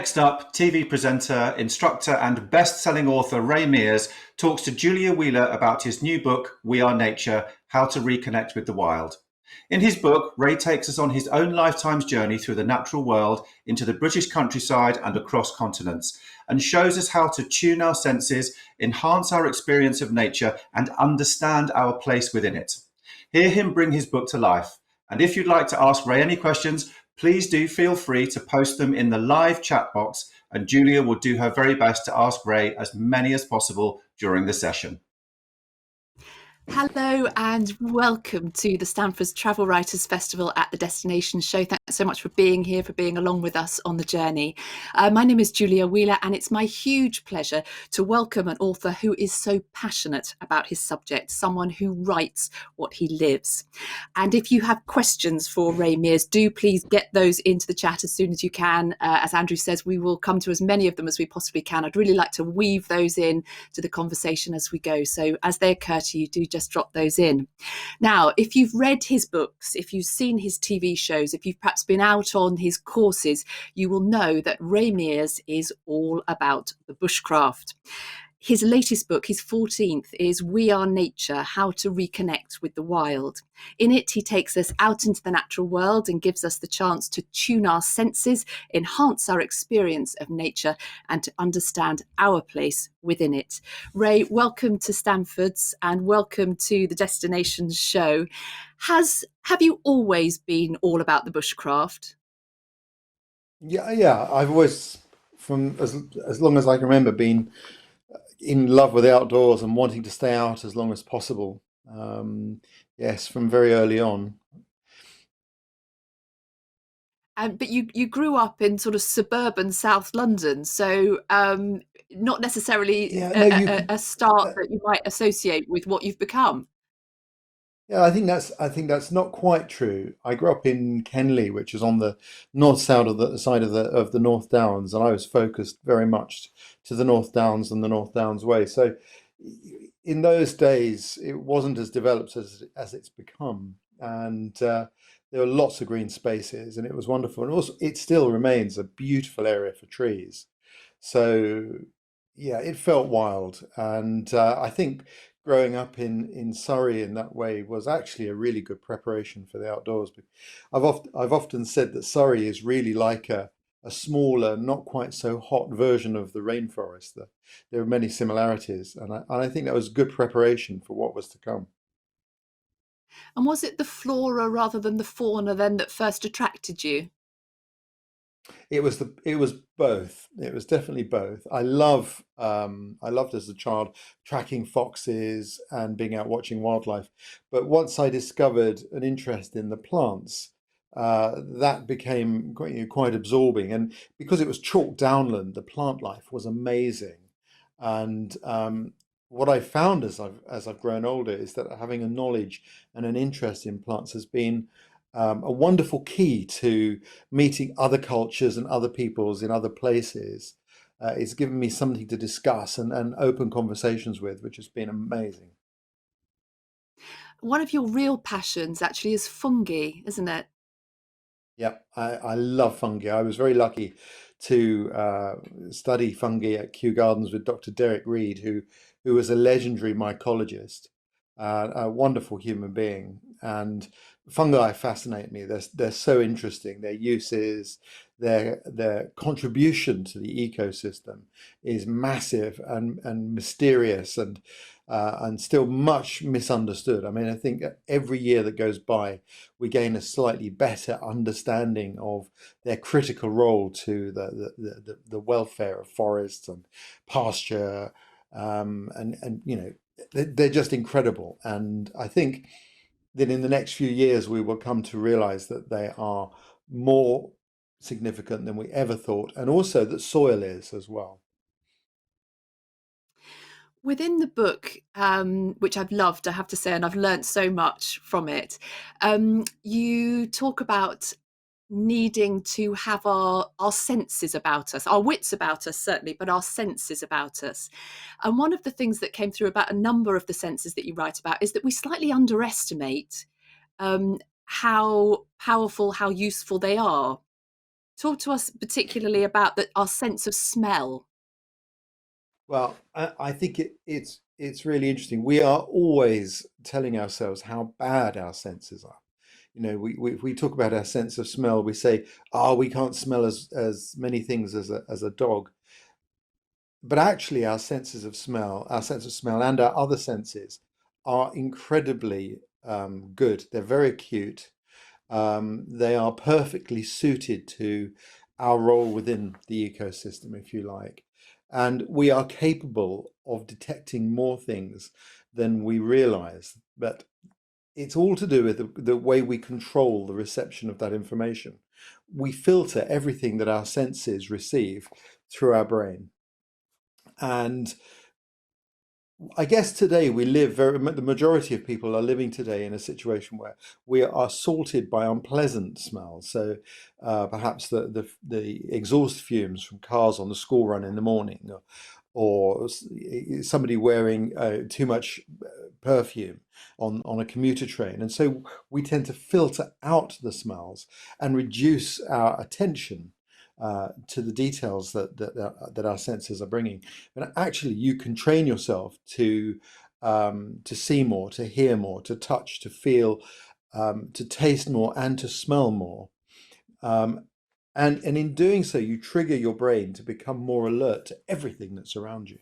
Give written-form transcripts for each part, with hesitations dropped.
Next up, TV presenter, instructor, and best-selling author Ray Mears talks to Julia Wheeler about his new book, We Are Nature: How to Reconnect with the Wild. In his book, Ray takes us on his own lifetime's journey through the natural world, into the British countryside and across continents, and shows us how to tune our senses, enhance our experience of nature, and understand our place within it. Hear him bring his book to life. And if you'd like to ask Ray any questions, please do feel free to post them in the live chat box, and Julia will do her very best to ask Ray as many as possible during the session. Hello and welcome to the Stanfords Travel Writers Festival at the Destination Show. Thanks so much for being here, for being along with us on the journey. My name is Julia Wheeler, and it's my huge pleasure to welcome an author who is so passionate about his subject, someone who writes what he lives. And if you have questions for Ray Mears, do please get those into the chat as soon as you can. As Andrew says, we will come to as many of them as we possibly can. I'd really like to weave those in to the conversation as we go. So as they occur to you, do just drop those in. Now, if you've read his books, if you've seen his TV shows, if you've perhaps been out on his courses, you will know that Ray Mears is all about the bushcraft. His latest book, his 14th, is We Are Nature: How to Reconnect with the Wild. In it, he takes us out into the natural world and gives us the chance to tune our senses, enhance our experience of nature, and to understand our place within it. Ray, welcome to Stanfords and welcome to the Destination Show. Have you always been all about the bushcraft? Yeah. I've always, from as long as I can remember, been in love with the outdoors and wanting to stay out as long as possible. Yes, from very early on. But you grew up in sort of suburban South London, so not necessarily Yeah, no, you a can. start Uh, that you might associate with what you've become. yeah, I think that's not quite true. I grew up in Kenley, which is on the north side of the North Downs, and I was focused very much to the North Downs and the North Downs way. So, in those days, it wasn't as developed as it's become, and there were lots of green spaces, and it was wonderful. And also, it still remains a beautiful area for trees. So, yeah, it felt wild, and I think growing up in Surrey in that way was actually a really good preparation for the outdoors. But I've often said that Surrey is really like a smaller, not quite so hot version of the rainforest. There are many similarities, and I think that was good preparation for what was to come. And was it the flora rather than the fauna then that first attracted you? It was both. It was definitely both. I loved as a child tracking foxes and being out watching wildlife. But once I discovered an interest in the plants, that became quite absorbing. And because it was chalk downland, the plant life was amazing. And what I found as I've grown older is that having a knowledge and an interest in plants has been a wonderful key to meeting other cultures and other peoples in other places. It's given me something to discuss and open conversations with, which has been amazing. One of your real passions actually is fungi, isn't it? Yeah, I love fungi. I was very lucky to study fungi at Kew Gardens with Dr. Derek Reed, who was a legendary mycologist, a wonderful human being. And fungi fascinate me. They're so interesting. Their uses, their contribution to the ecosystem is massive and mysterious and still much misunderstood. I mean, I think every year that goes by, we gain a slightly better understanding of their critical role to the welfare of forests and pasture, and they're just incredible. And I think that in the next few years we will come to realize that they are more significant than we ever thought, and also that soil is as well. Within the book, which I've loved, I have to say, and I've learnt so much from it, you talk about needing to have our senses about us, our wits about us, certainly, but our senses about us. And one of the things that came through about a number of the senses that you write about is that we slightly underestimate how powerful, how useful they are. Talk to us particularly about our sense of smell. Well, I think it's really interesting. We are always telling ourselves how bad our senses are. You know, we talk about our sense of smell. We say, "Oh, we can't smell as many things as a dog." But actually, our sense of smell, and our other senses are incredibly good. They're very acute. They are perfectly suited to our role within the ecosystem, if you like. And we are capable of detecting more things than we realize. But it's all to do with the way we control the reception of that information. We filter everything that our senses receive through our brain. And I guess today the majority of people are living today in a situation where we are assaulted by unpleasant smells. So perhaps the exhaust fumes from cars on the school run in the morning, or somebody wearing too much perfume on a commuter train. And so we tend to filter out the smells and reduce our attention to the details that our senses are bringing. And actually, you can train yourself to see more, to hear more, to touch, to feel, to taste more, and to smell more. Um, and in doing so, you trigger your brain to become more alert to everything that's around you.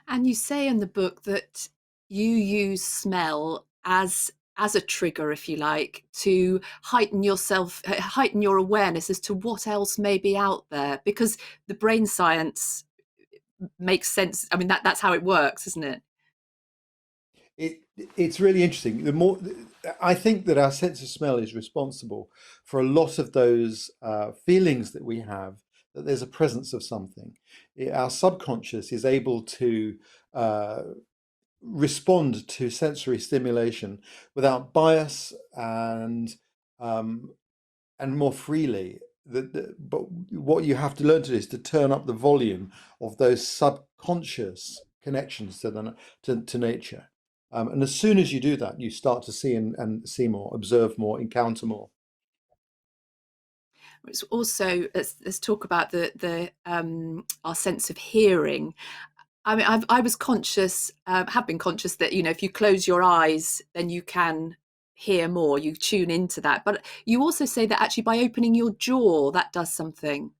And you say in the book that you use smell as a trigger, if you like, to heighten your awareness as to what else may be out there, because the brain science makes sense. I mean, that's how it works, isn't it? It it's really interesting. The more I think that our sense of smell is responsible for a lot of those feelings that we have, that there's a presence of something. Our subconscious is able to uh, respond to sensory stimulation without bias um, and more freely. But what you have to learn to do is to turn up the volume of those subconscious connections to nature. And as soon as you do that, you start to see and see more, observe more, encounter more. It's also, let's talk about the our sense of hearing. I mean, I was conscious, have been conscious that, you know, if you close your eyes, then you can hear more, you tune into that. But you also say that actually by opening your jaw, that does something.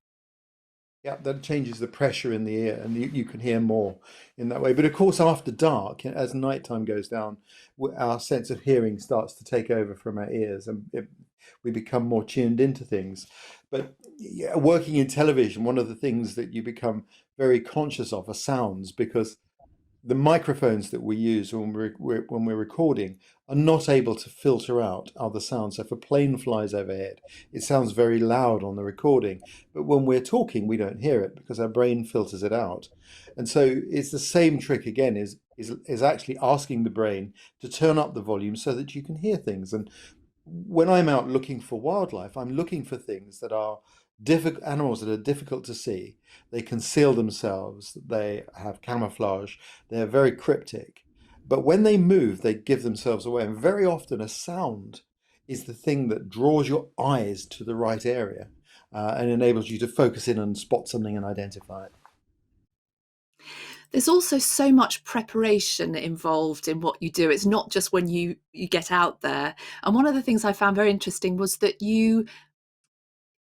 Yeah, that changes the pressure in the ear, and you can hear more in that way. But of course, after dark, as nighttime goes down, our sense of hearing starts to take over from our ears, and we become more tuned into things. But yeah, working in television, one of the things that you become very conscious of are sounds, because the microphones that we use when we're recording are not able to filter out other sounds. So if a plane flies overhead, it sounds very loud on the recording, but when we're talking, we don't hear it because our brain filters it out. And so it's the same trick again, is actually asking the brain to turn up the volume so that you can hear things. And when I'm out looking for wildlife, I'm looking for things that are difficult, animals that are difficult to see. They conceal themselves, they have camouflage, they're very cryptic. But when they move, they give themselves away. And very often, a sound is the thing that draws your eyes to the right area and enables you to focus in and spot something and identify it. There's also so much preparation involved in what you do. It's not just when you get out there. And one of the things I found very interesting was that you,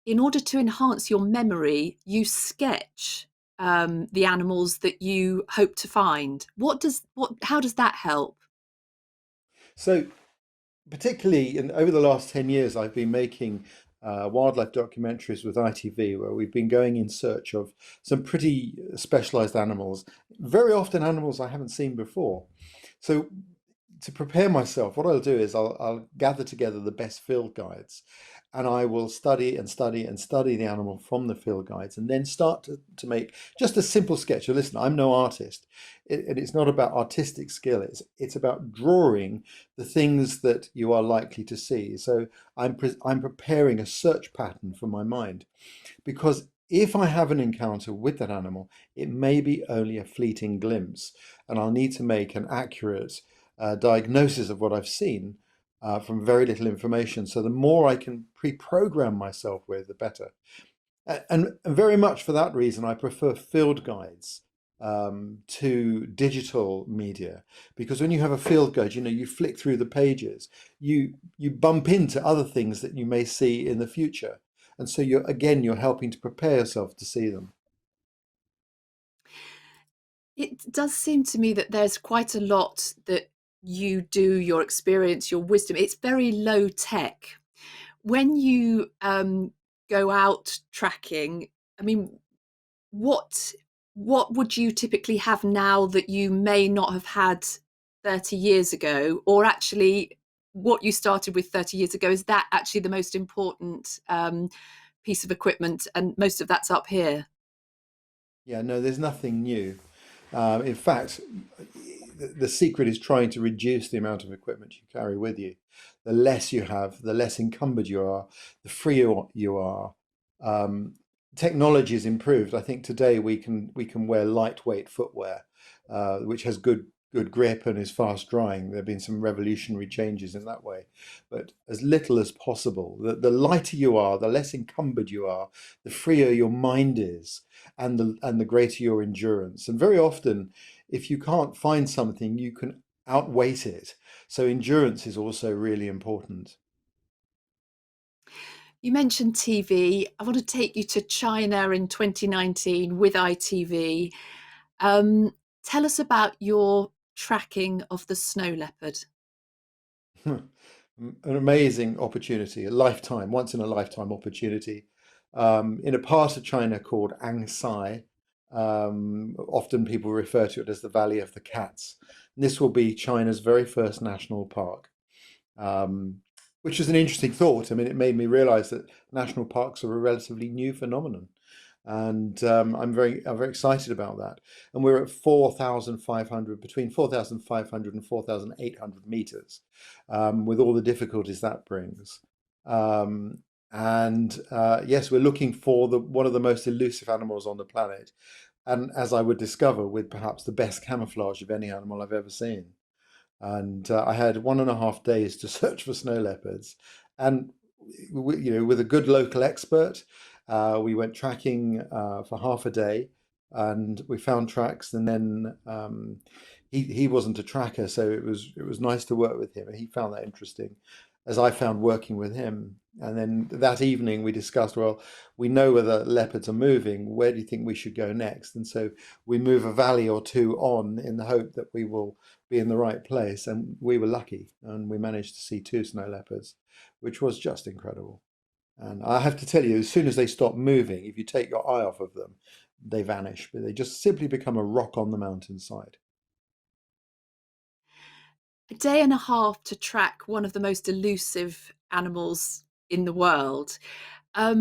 in order to enhance your memory, you sketch the animals that you hope to find. How does that help? So particularly over the last 10 years, I've been making wildlife documentaries with ITV, where we've been going in search of some pretty specialized animals, very often animals I haven't seen before. So to prepare myself, what I'll do is I'll gather together the best field guides, and I will study and study and study the animal from the field guides, and then start to make just a simple sketch. So listen, I'm no artist, and it's not about artistic skill. It's about drawing the things that you are likely to see. So I'm preparing a search pattern for my mind, because if I have an encounter with that animal, it may be only a fleeting glimpse, and I'll need to make an accurate diagnosis of what I've seen from very little information. So the more I can pre-program myself with, the better. And very much for that reason, I prefer field guides to digital media, because when you have a field guide, you flick through the pages, you bump into other things that you may see in the future, and so you're helping to prepare yourself to see them. It does seem to me that there's quite a lot that you do, your experience, your wisdom. It's very low tech. When you go out tracking, I mean, what what would you typically have now that you may not have had 30 years ago? Or actually, what you started with 30 years ago, is that actually the most important piece of equipment? And most of that's up here. Yeah, no, there's nothing new. In fact, the secret is trying to reduce the amount of equipment you carry with you. The less you have, the less encumbered you are, the freer you are. Um, Technology has improved. I think today we can wear lightweight footwear, which has good grip and is fast drying. There have been some revolutionary changes in that way, but as little as possible. The lighter you are, the less encumbered you are, the freer your mind is, and the greater your endurance. And very often, if you can't find something, you can outweight it. So endurance is also really important. You mentioned TV. I want to take you to China in 2019 with ITV. Um, Tell us about your tracking of the snow leopard. An amazing opportunity, a lifetime, once in a lifetime opportunity, in a part of China called Anxai. Often people refer to it as the Valley of the Cats. And this will be China's very first national park, um, which is an interesting thought. I mean, it made me realize that national parks are a relatively new phenomenon. And I'm very excited about that. And we're at 4,500, between 4,500 and 4,800 meters, with all the difficulties that brings. Um, and yes, we're looking for one of the most elusive animals on the planet. And as I would discover, with perhaps the best camouflage of any animal I've ever seen. And I had 1.5 days to search for snow leopards, and with a good local expert, we went tracking for half a day, and we found tracks. And then he wasn't a tracker, so it was nice to work with him, and he found that interesting, as I found working with him. And then that evening we discussed, well, we know where the leopards are moving. Where do you think we should go next? And so we move a valley or two on in the hope that we will be in the right place. And we were lucky, and we managed to see two snow leopards, which was just incredible. And I have to tell you, as soon as they stop moving, if you take your eye off of them, they vanish, but they just simply become a rock on the mountainside. A day and a half to track one of the most elusive animals in the world. I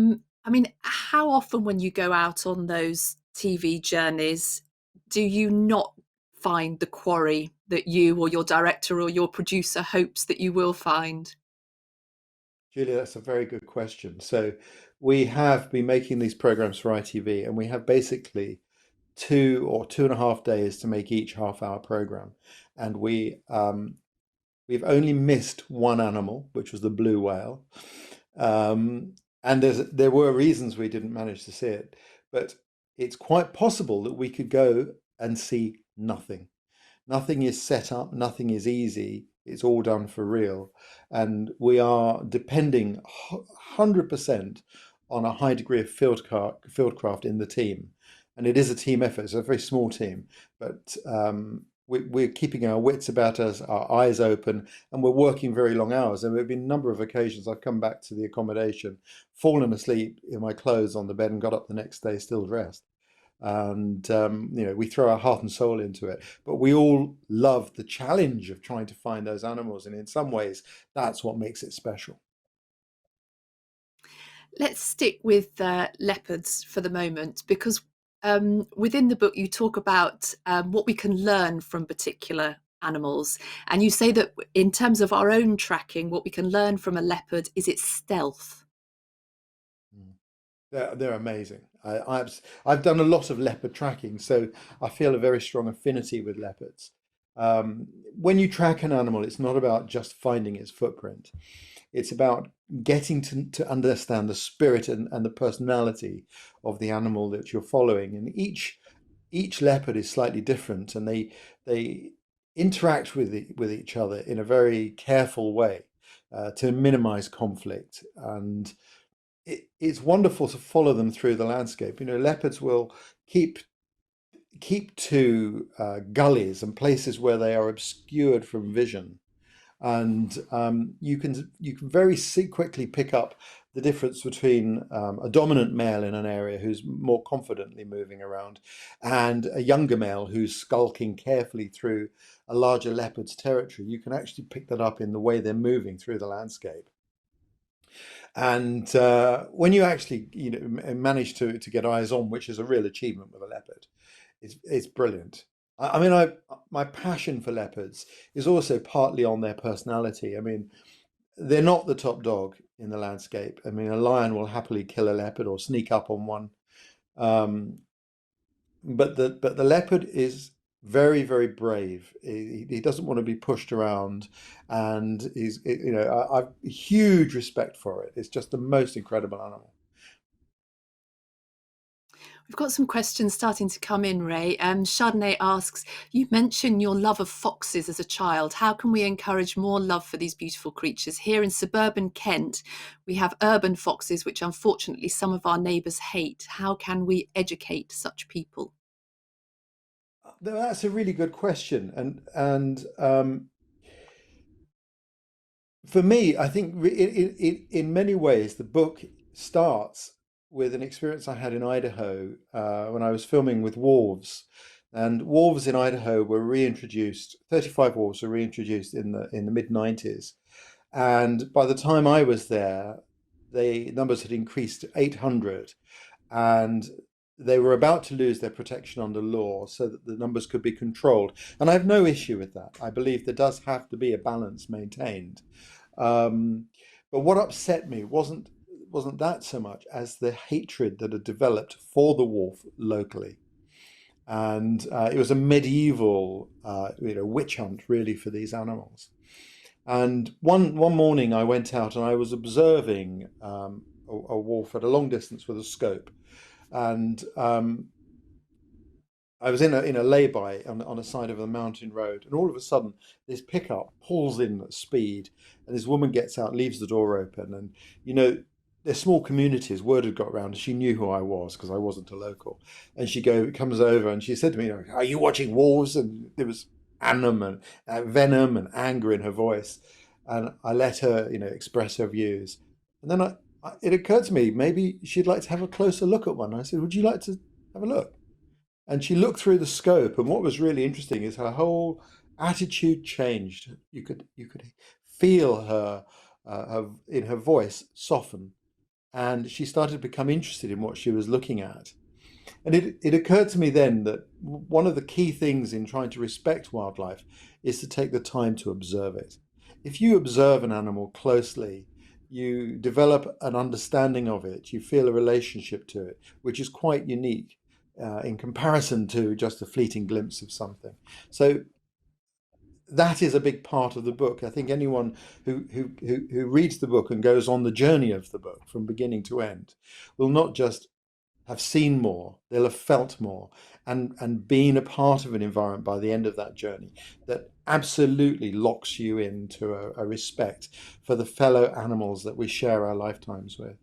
mean, how often when you go out on those TV journeys, do you not find the quarry that you or your director or your producer hopes that you will find? Julia, that's a very good question. So we have been making these programs for ITV, and we have basically 2 or 2.5 days to make each half-hour program. And we've only missed one animal, which was the blue whale. And there were reasons we didn't manage to see it, but it's quite possible that we could go and see nothing. Nothing is set up, nothing is easy. It's all done for real. And we are depending 100% on a high degree of fieldcraft in the team. And it is a team effort. It's a very small team, but we're keeping our wits about us, our eyes open, and we're working very long hours. And there have been a number of occasions I've come back to the accommodation, fallen asleep in my clothes on the bed, and got up the next day still dressed. And we throw our heart and soul into it, but we all love the challenge of trying to find those animals, and in some ways that's what makes it special. Let's stick with leopards for the moment, because within the book you talk about what we can learn from particular animals. And you say that in terms of our own tracking, what we can learn from a leopard is its stealth. Mm. They're amazing. I've done a lot of leopard tracking, so I feel a very strong affinity with leopards. When you track an animal, it's not about just finding its footprint. It's about getting to understand the spirit and the personality of the animal that you're following. And each leopard is slightly different, and they interact with each other in a very careful way to minimize conflict. And it's wonderful to follow them through the landscape. You know, leopards will keep to gullies and places where they are obscured from vision, and you can very quickly pick up the difference between a dominant male in an area who's more confidently moving around and a younger male who's skulking carefully through a larger leopard's territory. You can actually pick that up in the way they're moving through the landscape. And when you actually, manage to get eyes on, which is a real achievement with a leopard, it's brilliant. I mean, my passion for leopards is also partly on their personality. I mean, they're not the top dog in the landscape. I mean, a lion will happily kill a leopard or sneak up on one. Um, but the leopard is very, very brave. He doesn't want to be pushed around, and I've huge respect for it. It's just the most incredible animal. We've got some questions starting to come in, Ray. Chardonnay asks, you mentioned your love of foxes as a child. How can we encourage more love for these beautiful creatures? Here in suburban Kent, we have urban foxes, which unfortunately some of our neighbours hate. How can we educate such people? That's a really good question, and for me, I think in many ways the book starts with an experience I had in Idaho when I was filming with wolves. And wolves in Idaho were reintroduced. 35 wolves were reintroduced in the mid-90s, and by the time I was there, the numbers had increased to 800, and they were about to lose their protection under law so that the numbers could be controlled. And I have no issue with that. I believe there does have to be a balance maintained. But what upset me wasn't that so much as the hatred that had developed for the wolf locally. And it was a medieval, witch hunt really for these animals. And one morning I went out and I was observing a wolf at a long distance with a scope, and I was in a lay-by on a side of a mountain road, and all of a sudden this pickup pulls in at speed, and this woman gets out, leaves the door open, and they're small communities. Word had got around, and she knew who I was because I wasn't a local. And she comes over, and she said to me, "Are you watching wolves?" And there was venom and anger in her voice, and I let her, express her views. And then it occurred to me maybe she'd like to have a closer look at one. I said, "Would you like to have a look?" And she looked through the scope, and what was really interesting is her whole attitude changed. You could feel in her voice soften, and she started to become interested in what she was looking at. And it occurred to me then that one of the key things in trying to respect wildlife is to take the time to observe it. If you observe an animal closely, you develop an understanding of it, you feel a relationship to it, which is quite unique in comparison to just a fleeting glimpse of something. So that is a big part of the book. I think anyone who reads the book and goes on the journey of the book from beginning to end will not just have seen more, they'll have felt more, and been a part of an environment by the end of that journey that absolutely locks you into a respect for the fellow animals that we share our lifetimes with.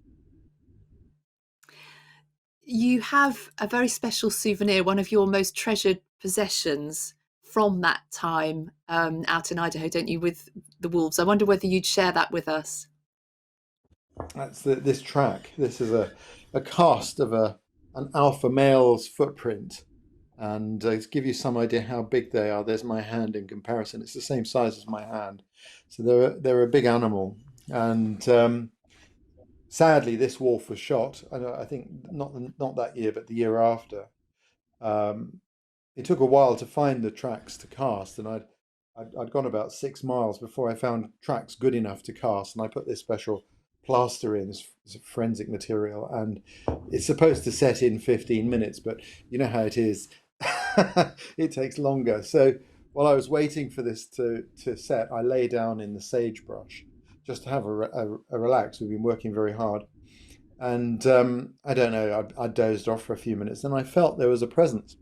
You have a very special souvenir, one of your most treasured possessions from that time out in Idaho, don't you, with the wolves? I wonder whether you'd share that with us. That's this track. This is a cast of an alpha male's footprint. And to give you some idea how big they are, there's my hand in comparison. It's the same size as my hand. So they're a big animal. And sadly, this wolf was shot. I think not that year, but the year after. It took a while to find the tracks to cast, and I'd gone about 6 miles before I found tracks good enough to cast. And I put this special plaster in as forensic material, and it's supposed to set in 15 minutes, but you know how it is. It takes longer. So while I was waiting for this to set, I lay down in the sagebrush just to have a relax. We've been working very hard. And I don't know, I dozed off for a few minutes and I felt there was a presence.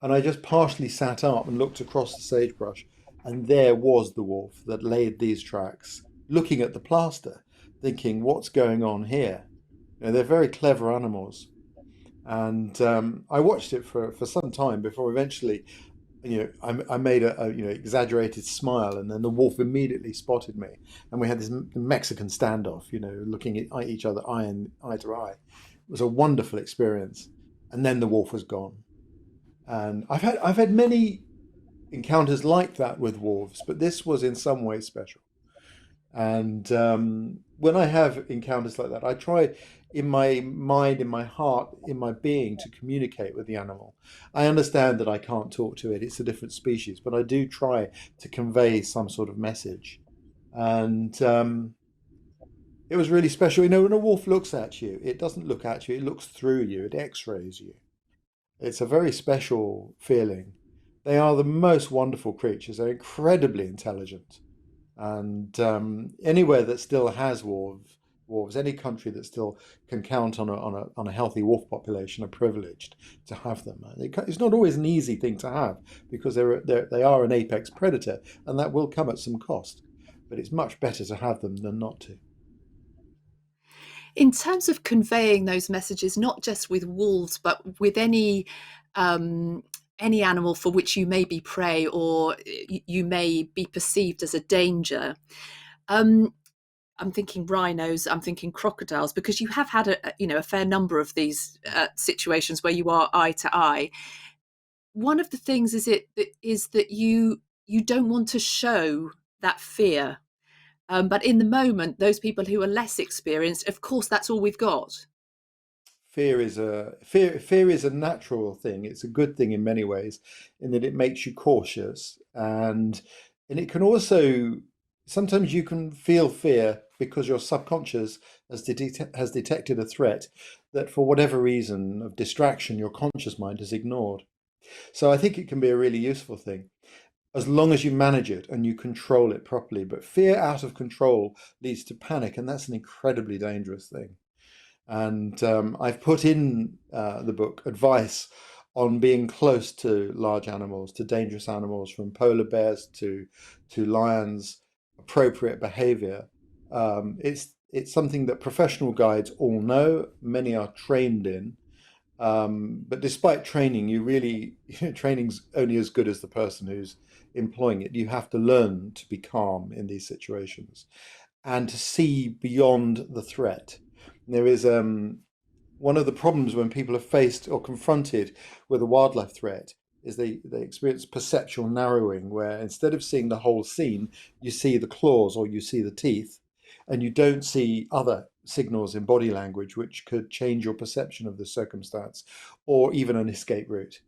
And I just partially sat up and looked across the sagebrush, and there was the wolf that laid these tracks, looking at the plaster, thinking, what's going on here? You know, they're very clever animals. And I watched it for some time before eventually, I made a exaggerated smile, and then the wolf immediately spotted me, and we had this Mexican standoff, looking at each other eye to eye. It was a wonderful experience, and then the wolf was gone. And I've had many encounters like that with wolves, but this was in some way special. And when I have encounters like that, I try in my mind, in my heart, in my being to communicate with the animal. I understand that I can't talk to it, it's a different species, but I do try to convey some sort of message. And it was really special. When a wolf looks at you, it doesn't look at you, it looks through you, it x-rays you. It's a very special feeling. They are the most wonderful creatures, they're incredibly intelligent. And anywhere that still has wolves, any country that still can count on a healthy wolf population are privileged to have them. It's not always an easy thing to have because they are an apex predator, and that will come at some cost. But it's much better to have them than not to. In terms of conveying those messages, not just with wolves, but with any animal for which you may be prey or you may be perceived as a danger. I'm thinking rhinos, I'm thinking crocodiles, because you have had a fair number of these situations where you are eye to eye. One of the things is that you don't want to show that fear. But in the moment, those people who are less experienced, of course, that's all we've got. Fear is a natural thing. It's a good thing in many ways, in that it makes you cautious, and it can also sometimes you can feel fear because your subconscious has detected a threat that for whatever reason of distraction your conscious mind has ignored. So I think it can be a really useful thing as long as you manage it and you control it properly. But fear out of control leads to panic, and that's an incredibly dangerous thing. And I've put in the book advice on being close to large animals, to dangerous animals, from polar bears to lions, appropriate behavior. It's something that professional guides all know, many are trained in. But despite training, training's only as good as the person who's employing it. You have to learn to be calm in these situations and to see beyond the threat. There is one of the problems when people are faced or confronted with a wildlife threat is they experience perceptual narrowing, where instead of seeing the whole scene, you see the claws or you see the teeth, and you don't see other signals in body language which could change your perception of the circumstance or even an escape route.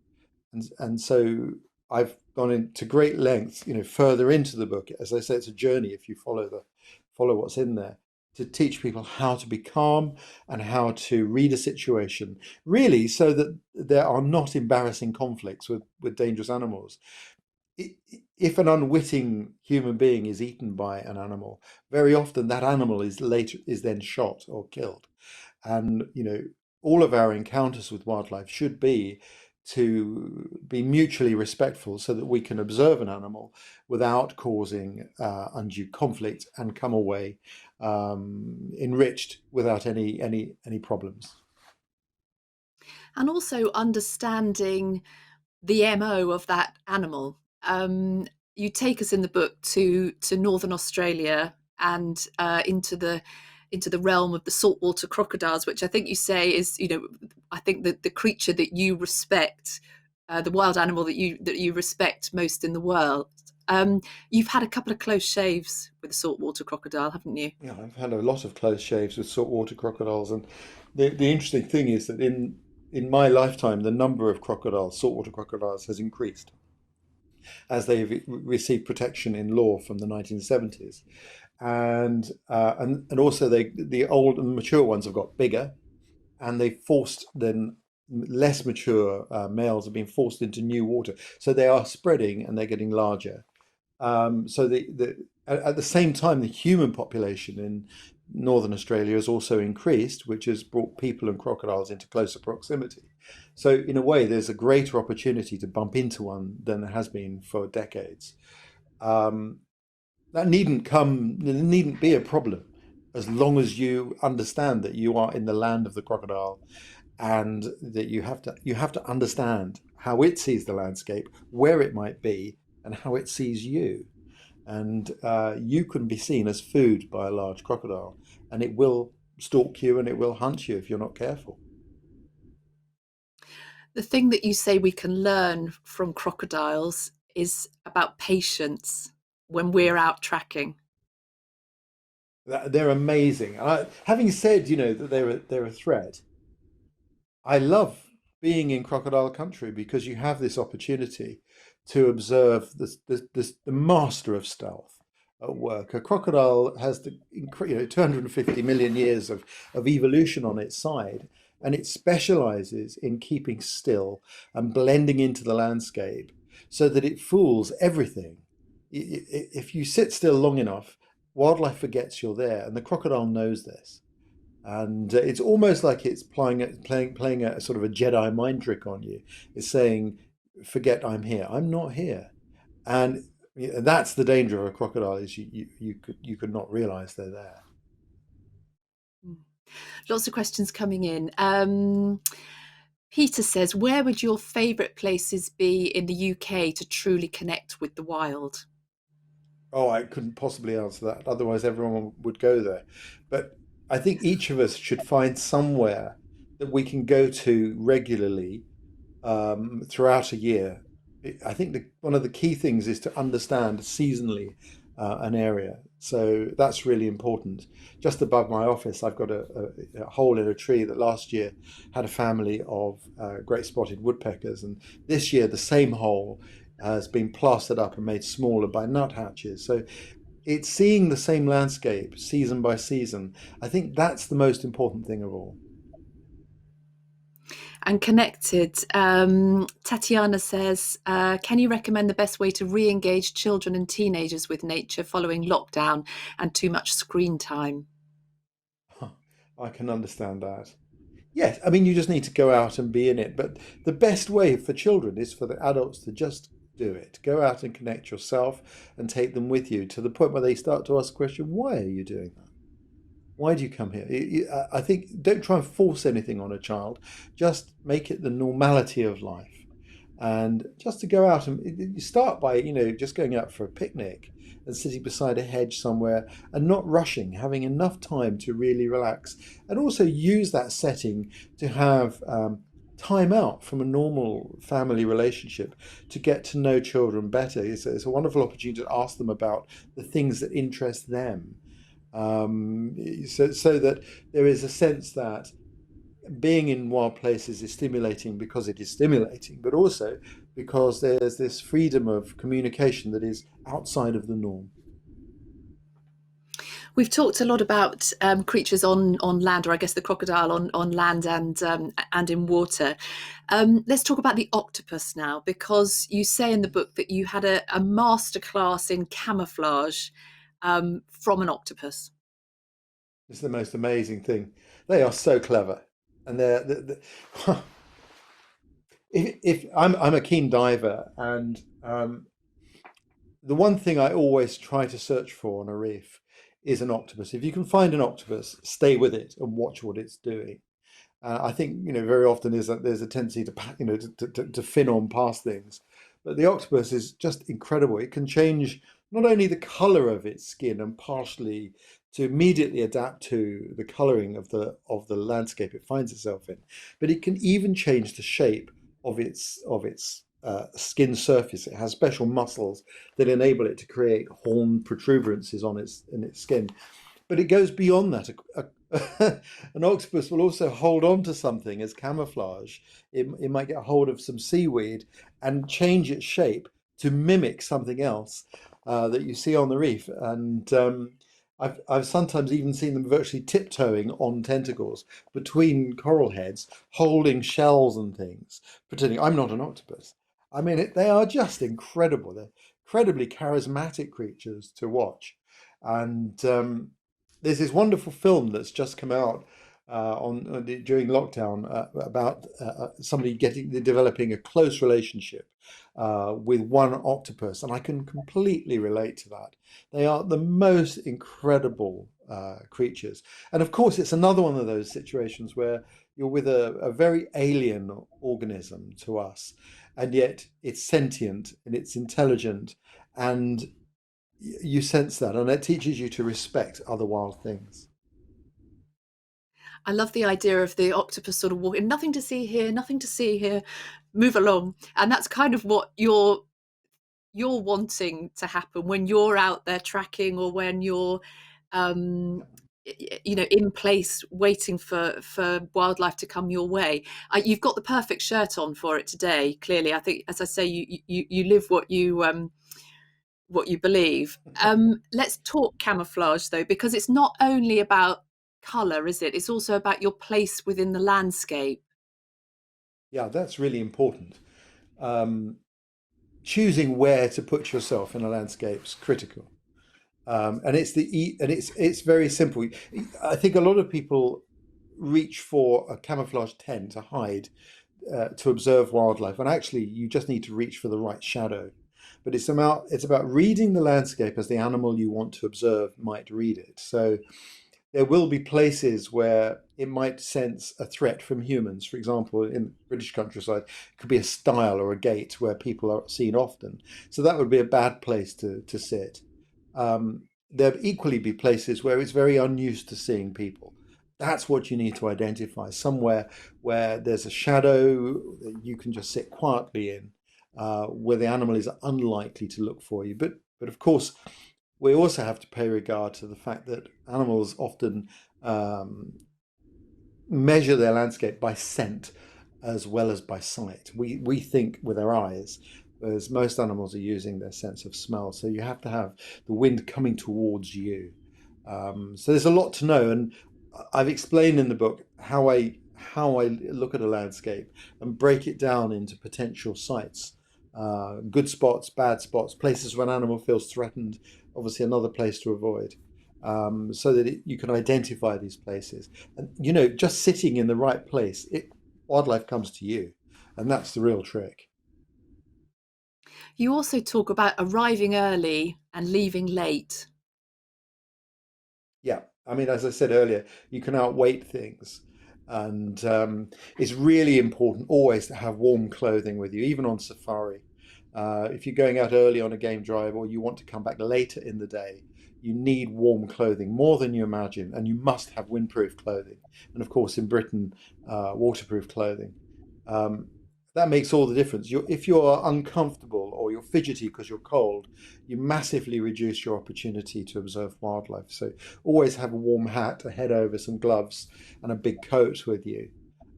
And so I've gone into great lengths, further into the book. As I say, it's a journey if you follow what's in there, to teach people how to be calm and how to read a situation, really, so that there are not embarrassing conflicts with dangerous animals. If an unwitting human being is eaten by an animal, very often that animal is then shot or killed. And all of our encounters with wildlife should be to be mutually respectful, so that we can observe an animal without causing undue conflict and come away enriched without any problems. And also understanding the MO of that animal. You take us in the book to Northern Australia and into the realm of the saltwater crocodiles, which I think you say is, I think that the creature that you respect, the wild animal that you respect most in the world. You've had a couple of close shaves with the saltwater crocodile, haven't you? Yeah, I've had a lot of close shaves with saltwater crocodiles, and the interesting thing is that in my lifetime, the number of saltwater crocodiles, has increased as they've received protection in law from the 1970s, and also the old and mature ones have got bigger, and they forced then less mature males are being forced into new water. So they are spreading and they're getting larger. So at the same time, the human population in northern Australia has also increased, which has brought people and crocodiles into closer proximity. So in a way, there's a greater opportunity to bump into one than there has been for decades. Um, that needn't be a problem as long as you understand that you are in the land of the crocodile and that you have to understand how it sees the landscape, where it might be, and how it sees you. And you can be seen as food by a large crocodile, and it will stalk you and it will hunt you if you're not careful. The thing that you say we can learn from crocodiles is about patience when we're out tracking. They're amazing. Having said, that they're a threat, I love being in crocodile country because you have this opportunity to observe the master of stealth at work. A crocodile has 250 million years of evolution on its side, and it specializes in keeping still and blending into the landscape so that it fools everything. If you sit still long enough, wildlife forgets you're there, and the crocodile knows this. And it's almost like it's playing a sort of a Jedi mind trick on you. It's saying, "Forget I'm here. I'm not here." And that's the danger of a crocodile is you could not realize they're there. Lots of questions coming in. Peter says, where would your favourite places be in the UK to truly connect with the wild? Oh, I couldn't possibly answer that. Otherwise, everyone would go there. But I think each of us should find somewhere that we can go to regularly throughout a year. I think one of the key things is to understand seasonally an area. So that's really important. Just above my office, I've got a hole in a tree that last year had a family of great spotted woodpeckers, and this year the same hole has been plastered up and made smaller by nuthatches. So it's seeing the same landscape season by season. I think that's the most important thing of all. And connected, Tatiana says, can you recommend the best way to re-engage children and teenagers with nature following lockdown and too much screen time? I can understand that. Yes, I mean, you just need to go out and be in it. But the best way for children is for the adults to just do it. Go out and connect yourself and take them with you to the point where they start to ask the question, why are you doing that? Why do you come here? I think don't try and force anything on a child. Just make it the normality of life. And just to go out and you start by, just going out for a picnic and sitting beside a hedge somewhere and not rushing, having enough time to really relax. And also use that setting to have time out from a normal family relationship to get to know children better. It's a wonderful opportunity to ask them about the things that interest them. So that there is a sense that being in wild places is stimulating because it is stimulating, but also because there's this freedom of communication that is outside of the norm. We've talked a lot about creatures on land, or I guess the crocodile on land and in water. Let's talk about the octopus now, because you say in the book that you had a masterclass in camouflage from an octopus. It's the most amazing thing. They are so clever, and if I'm a keen diver, and the one thing I always try to search for on a reef is an octopus. If you can find an octopus, stay with it and watch what it's doing. I think very often there's a tendency to fin on past things, but the octopus is just incredible. It can change not only the color of its skin and partially to immediately adapt to the coloring of the landscape it finds itself in, but it can even change the shape of its skin surface. It has special muscles that enable it to create horn protuberances in its skin. But it goes beyond that. An octopus will also hold on to something as camouflage. It might get hold of some seaweed and change its shape to mimic something else that you see on the reef. And I've sometimes even seen them virtually tiptoeing on tentacles between coral heads, holding shells and things, pretending I'm not an octopus. I mean, they are just incredible. They're incredibly charismatic creatures to watch. And there's this wonderful film that's just come out during lockdown about somebody developing a close relationship with one octopus, and I can completely relate to that. They are the most incredible creatures. And of course, it's another one of those situations where you're with a very alien organism to us, and yet it's sentient and it's intelligent, and you sense that, and it teaches you to respect other wild things. I love the idea of the octopus sort of walking, nothing to see here, nothing to see here, move along. And that's kind of what you're wanting to happen when you're out there tracking, or when you're um in place waiting for wildlife to come your way. You've got the perfect shirt on for it today, clearly. I think, as I say, you live what you believe. Let's talk camouflage, though, because it's not only about color, is it? It's also about your place within the landscape. Yeah, that's really important. Um, Choosing where to put yourself in a landscape is critical. And it's very simple. I think a lot of people reach for a camouflage tent to hide, to observe wildlife, and actually you just need to reach for the right shadow. But it's about reading the landscape as the animal you want to observe might read it. So there will be places where it might sense a threat from humans. For example, in the British countryside, it could be a stile or a gate where people are seen often. So that would be a bad place to sit. There'd equally be places where it's very unused to seeing people. That's what you need to identify, somewhere where there's a shadow that you can just sit quietly in, where the animal is unlikely to look for you. But of course, we also have to pay regard to the fact that animals often um, measure their landscape by scent as well as by sight. We think with our eyes, whereas most animals are using their sense of smell. So you have to have the wind coming towards you. So there's a lot to know, and I've explained in the book how I look at a landscape and break it down into potential sites, good spots, bad spots, places where an animal feels threatened, obviously another place to avoid, so that you can identify these places. And just sitting in the right place, wildlife comes to you, and that's the real trick. You also talk about arriving early and leaving late. Yeah, I mean, as I said earlier, you can outweight things, and it's really important always to have warm clothing with you, even on safari. If you're going out early on a game drive or you want to come back later in the day, you need warm clothing more than you imagine, and you must have windproof clothing, and of course in Britain, waterproof clothing. Um, that makes all the difference. If you're uncomfortable or you're fidgety because you're cold, you massively reduce your opportunity to observe wildlife. So always have a warm hat, a head over, some gloves, and a big coat with you.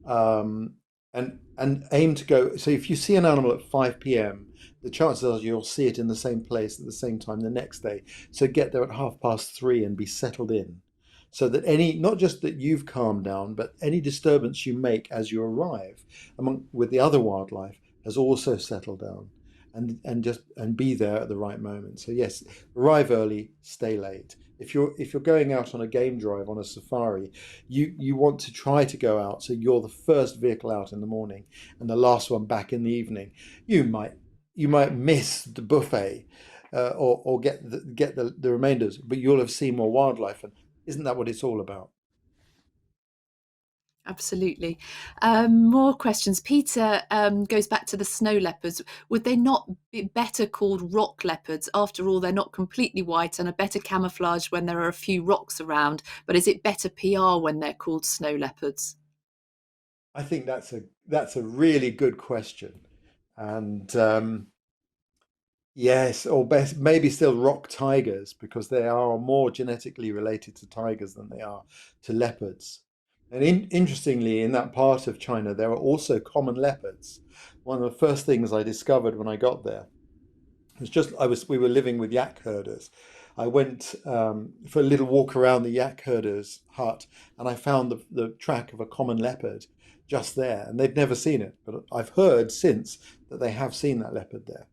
Um, and aim to go. So if you see an animal at 5 p.m., the chances are you'll see it in the same place at the same time the next day. So get there at 3:30 and be settled in. So that not just that you've calmed down, but any disturbance you make as you arrive with the other wildlife has also settled down, and be there at the right moment. So yes, arrive early, stay late. If you're going out on a game drive on a safari, you want to try to go out so you're the first vehicle out in the morning and the last one back in the evening. You might miss the buffet, or get the remainders, but you'll have seen more wildlife, and isn't that what it's all about? Absolutely. More questions. Peter goes back to the snow leopards. Would they not be better called rock leopards? After all, they're not completely white and a better camouflage when there are a few rocks around. But is it better PR when they're called snow leopards? I think that's a really good question, and yes, or best maybe still rock tigers, because they are more genetically related to tigers than they are to leopards. And interestingly, in that part of China, there are also common leopards. One of the first things I discovered when I got there was just we were living with yak herders. I went for a little walk around the yak herder's hut, and I found the track of a common leopard just there, and they'd never seen it. But I've heard since that they have seen that leopard there.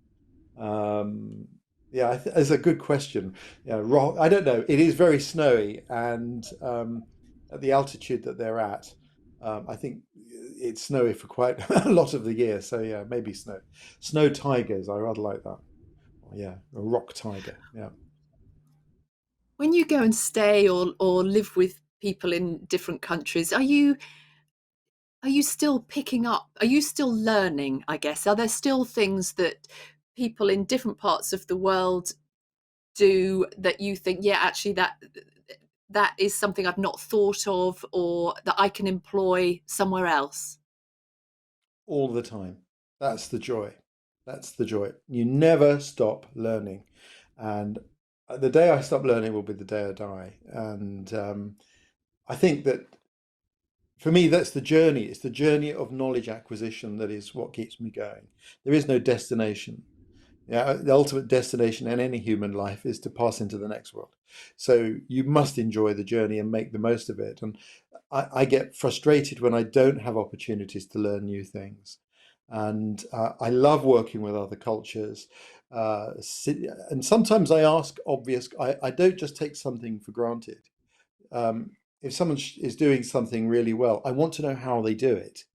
Um, yeah, it's a good question. Yeah, I don't know. It is very snowy, and at the altitude that they're at, I think it's snowy for quite a lot of the year. So yeah, maybe snow. Snow tigers. I rather like that. Yeah, a rock tiger. Yeah. When you go and stay or live with people in different countries, are you still picking up? Are you still learning, I guess? Are there still things that people in different parts of the world do that you think, yeah, actually that is something I've not thought of or that I can employ somewhere else? All the time. That's the joy. That's the joy. You never stop learning. And the day I stop learning will be the day I die. And I think that for me, that's the journey. It's the journey of knowledge acquisition that is what keeps me going. There is no destination. Yeah, the ultimate destination in any human life is to pass into the next world. So you must enjoy the journey and make the most of it. And I get frustrated when I don't have opportunities to learn new things. And I love working with other cultures. And sometimes I ask obvious, I don't just take something for granted. If someone is doing something really well, I want to know how they do it.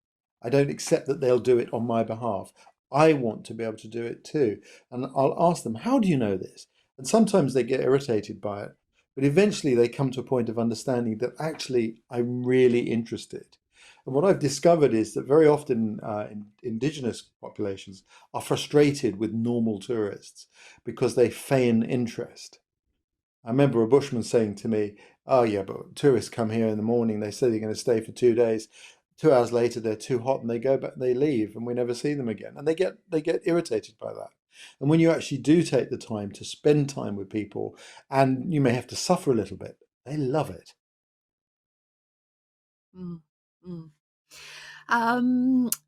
I don't accept that they'll do it on my behalf. I want to be able to do it too. And I'll ask them, how do you know this? And sometimes they get irritated by it, but eventually they come to a point of understanding that actually I'm really interested. And what I've discovered is that very often indigenous populations are frustrated with normal tourists because they feign interest. I remember a bushman saying to me, "Oh yeah, but tourists come here in the morning. They say they're going to stay for 2 days. 2 hours later, they're too hot and they go back. They leave, and we never see them again. And they get irritated by that. And when you actually do take the time to spend time with people, and you may have to suffer a little bit, they love it." Mm, mm.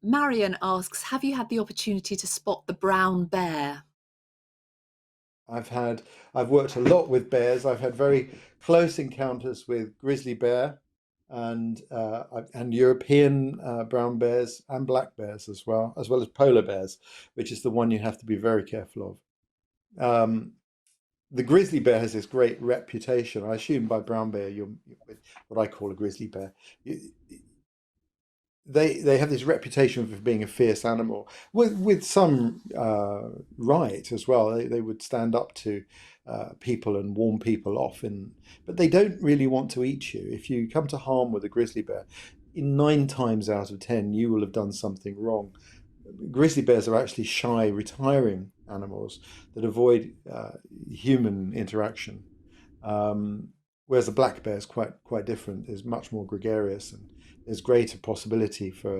Marion asks, have you had the opportunity to spot the brown bear? I've worked a lot with bears. I've had very close encounters with grizzly bear and European brown bears and black bears as well as polar bears, which is the one you have to be very careful of. The grizzly bear has this great reputation. I assume by brown bear you're with what I call a grizzly bear. You- they have this reputation for being a fierce animal, with some right as well. They would stand up to people and warn people off, but they don't really want to eat you. If you come to harm with a grizzly bear, in 9 times out of 10, you will have done something wrong. Grizzly bears are actually shy, retiring animals that avoid human interaction. Whereas a black bear is quite different, is much more gregarious, and there's greater possibility for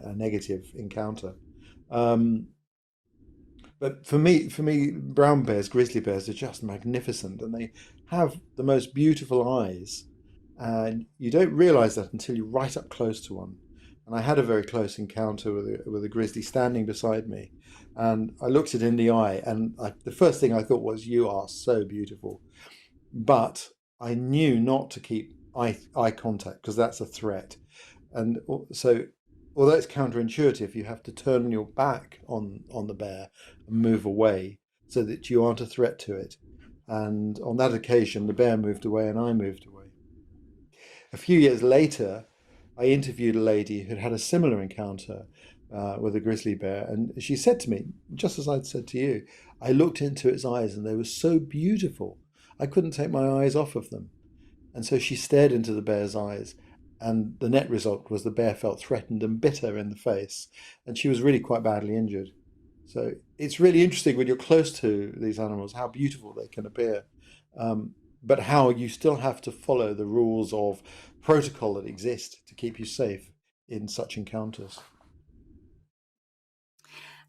a negative encounter. Um, but for me, brown bears, grizzly bears are just magnificent, and they have the most beautiful eyes. And you don't realize that until you're right up close to one. And I had a very close encounter with a grizzly standing beside me, and I looked it in the eye, and the first thing I thought was, "You are so beautiful." But I knew not to keep eye contact because that's a threat. And so, although it's counterintuitive, you have to turn your back on the bear and move away so that you aren't a threat to it. And on that occasion, the bear moved away and I moved away. A few years later, I interviewed a lady who'd had a similar encounter with a grizzly bear, and she said to me, just as I'd said to you, I looked into its eyes and they were so beautiful. I couldn't take my eyes off of them. And so she stared into the bear's eyes, and the net result was the bear felt threatened and bit her in the face, and she was really quite badly injured. So it's really interesting when you're close to these animals how beautiful they can appear, but how you still have to follow the rules of protocol that exist to keep you safe in such encounters.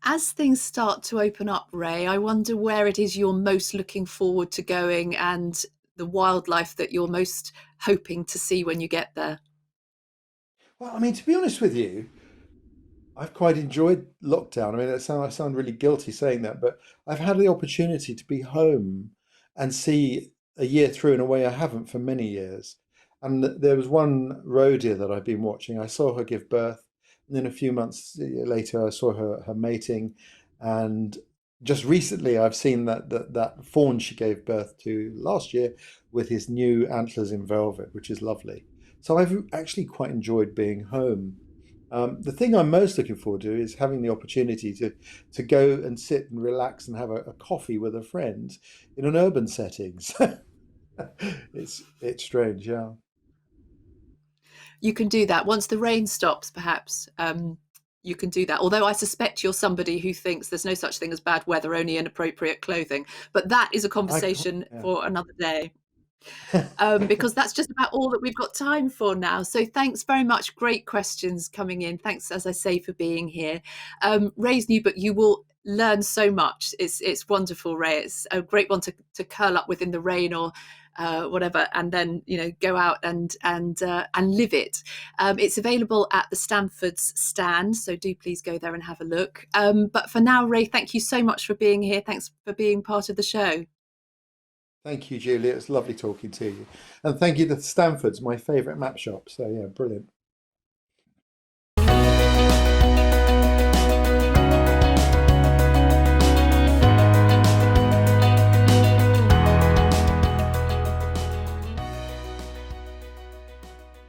As things start to open up, Ray, I wonder where it is you're most looking forward to going and the wildlife that you're most hoping to see when you get there. Well, I mean, to be honest with you, I've quite enjoyed lockdown. I mean, I sound really guilty saying that, but I've had the opportunity to be home and see a year through in a way I haven't for many years. And there was one roe deer that I've been watching. I saw her give birth, and then a few months later, I saw her mating, and just recently, I've seen that fawn she gave birth to last year with his new antlers in velvet, which is lovely. So I've actually quite enjoyed being home. The thing I'm most looking forward to is having the opportunity to go and sit and relax and have a coffee with a friend in an urban setting. So it's strange, yeah. You can do that once the rain stops, perhaps. You can do that. Although I suspect you're somebody who thinks there's no such thing as bad weather, only inappropriate clothing. But that is a I can't, conversation yeah. for another day. Because that's just about all that we've got time for now. So thanks very much. Great questions coming in. Thanks, as I say, for being here. Ray's new book, you will learn so much. It's wonderful, Ray. It's a great one to curl up with in the rain or whatever, and then go out and live it. It's available at the Stanfords stand, so do please go there and have a look. But for now, Ray, thank you so much for being here. Thanks for being part of the show. Thank you, Julia. It's lovely talking to you. And thank you to Stanford's, my favourite map shop. So, yeah, brilliant.